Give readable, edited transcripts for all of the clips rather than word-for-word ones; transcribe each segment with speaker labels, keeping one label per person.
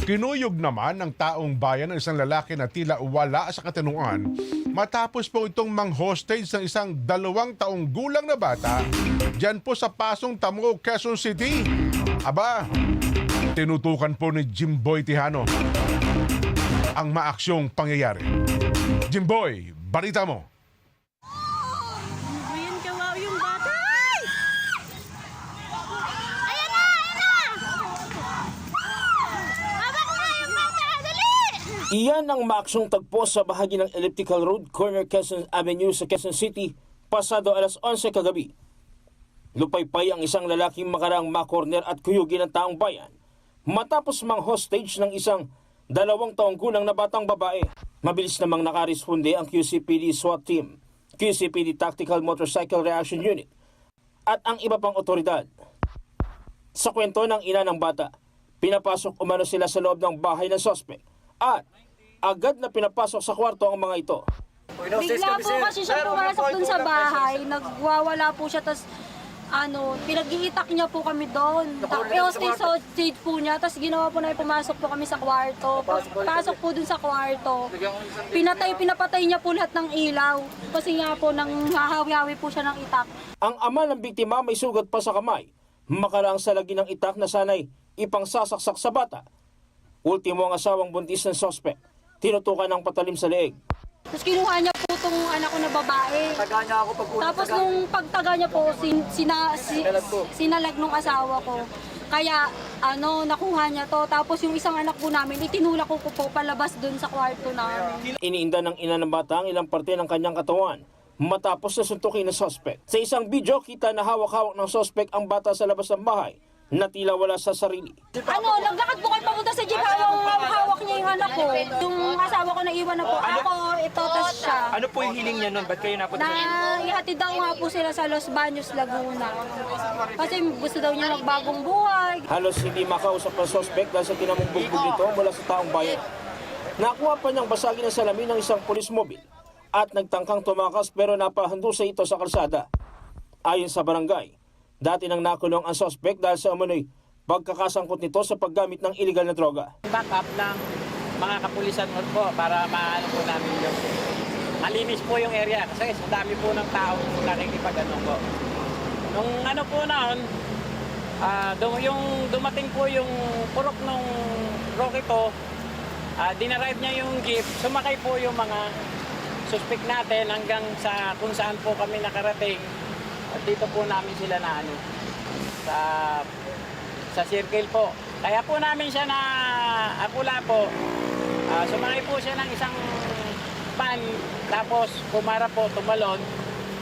Speaker 1: Kinuyog naman ng taong bayan ng isang lalaki na tila wala sa katinuan matapos po itong mang-hostage ng isang 2 taong gulang na bata dyan po sa Pasong Tamo, Quezon City. Aba, tinutukan po ni Jimboy Tihano ang maaksyong pangyayari. Jimboy, balita mo.
Speaker 2: Ayan, kawawa yung bata.
Speaker 3: Ayan na! Hawak mo na yung bata! Dali!
Speaker 4: Iyan ang maaksyong tagpo sa bahagi ng Elliptical Road, corner Quezon Avenue sa Quezon City, pasado alas 11 kagabi. Lupaypay ang isang lalaking makarang makorner at kuyugin ng taong bayan matapos mang-hostage ng isang 2 taong gulang na batang babae. Mabilis namang nakaresponde ang QCPD SWAT Team, QCPD Tactical Motorcycle Reaction Unit at ang iba pang otoridad. Sa kwento ng ina ng bata, pinapasok umano sila sa loob ng bahay ng suspect at agad na pinapasok sa kwarto ang mga ito.
Speaker 2: Bigla po kasi siya pumasok dun sa bahay, nagwawala po siya, tas pinag-iitak niya po kami doon. I-hostage po niya, tas ginawa po na pumasok po kami sa kwarto. Pasok po dun sa kwarto. Pinapatay niya po lahat ng ilaw. Kasi nga po nang hahawi-hawi po siya ng itak.
Speaker 4: Ang ama ng biktima may sugat pa sa kamay, makaraang sa lagi ng itak na sanay ipangsasaksak sa bata. Ultimo ang asawang buntis ng suspect, tinutukan ng patalim sa leeg.
Speaker 2: Tapos kinuha niya po itong anak ko na babae.
Speaker 5: Taga niya ako pag
Speaker 2: Tapos nung pagtaga niya po, sinalag nung asawa ko. Kaya nakuha niya to. Tapos yung isang anak po namin, itinulak ko po palabas dun sa kwarto namin.
Speaker 4: Iniinda ng ina ng bata ang ilang parte ng kanyang katawan matapos na suntukin ng suspect. Sa isang video, kita na hawak-hawak ng suspect ang bata sa labas ng bahay na tila wala sa sarili.
Speaker 2: Naglakad po kayo papunta sa jeep, hawak niya yung anak ko. Yung asawa ko naiwan na po. Ako, ito, tas siya.
Speaker 5: Ano po yung hiling niya nun? Ba't kayo napunta sa
Speaker 2: Ihatid daw nga po sila sa Los Baños, Laguna. Kasi gusto daw niya magbagong buhay.
Speaker 4: Halos hindi makausap ng suspect dahil sa tinamumbugbog nito mula sa taong bayan. Nakuha pa niyang basagin ang salamin ng isang police mobile at nagtangkang tumakas pero napahandusay ito sa kalsada. Ayon sa barangay, dati nang nakulong ang suspect dahil sa umano'y pagkakasangkot nito sa paggamit ng illegal na droga.
Speaker 6: Backup ng mga kapulisan po para maano po namin yung malinis po yung area kasi sa dami po ng tao nakikipag-ano po. Nung ano po noon, yung dumating po yung purok ng Roquito, dinarive niya yung jeep, sumakay po yung mga suspect natin hanggang sa kung saan po kami nakarating. At dito po namin sila na sa circle po. Kaya po namin siya na apula po. Sumakay po siya ng isang van, tapos pumara po, tumalon.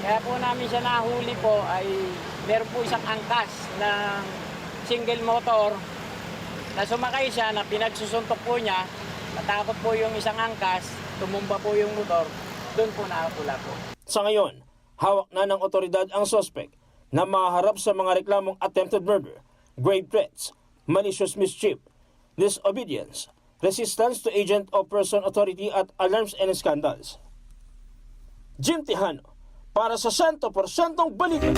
Speaker 6: Kaya po namin siya nahuli po ay meron po isang angkas ng single motor na sumakay siya na pinagsusuntok po niya. Natakot po yung isang angkas, tumumba po yung motor, doon po nakapula po.
Speaker 4: Sa ngayon, hawak na ng otoridad ang suspect na maharap sa mga reklamong attempted murder, grave threats, malicious mischief, disobedience, resistance to agent of person authority at alarms and scandals. Jim Tihano, para sa 100% balita.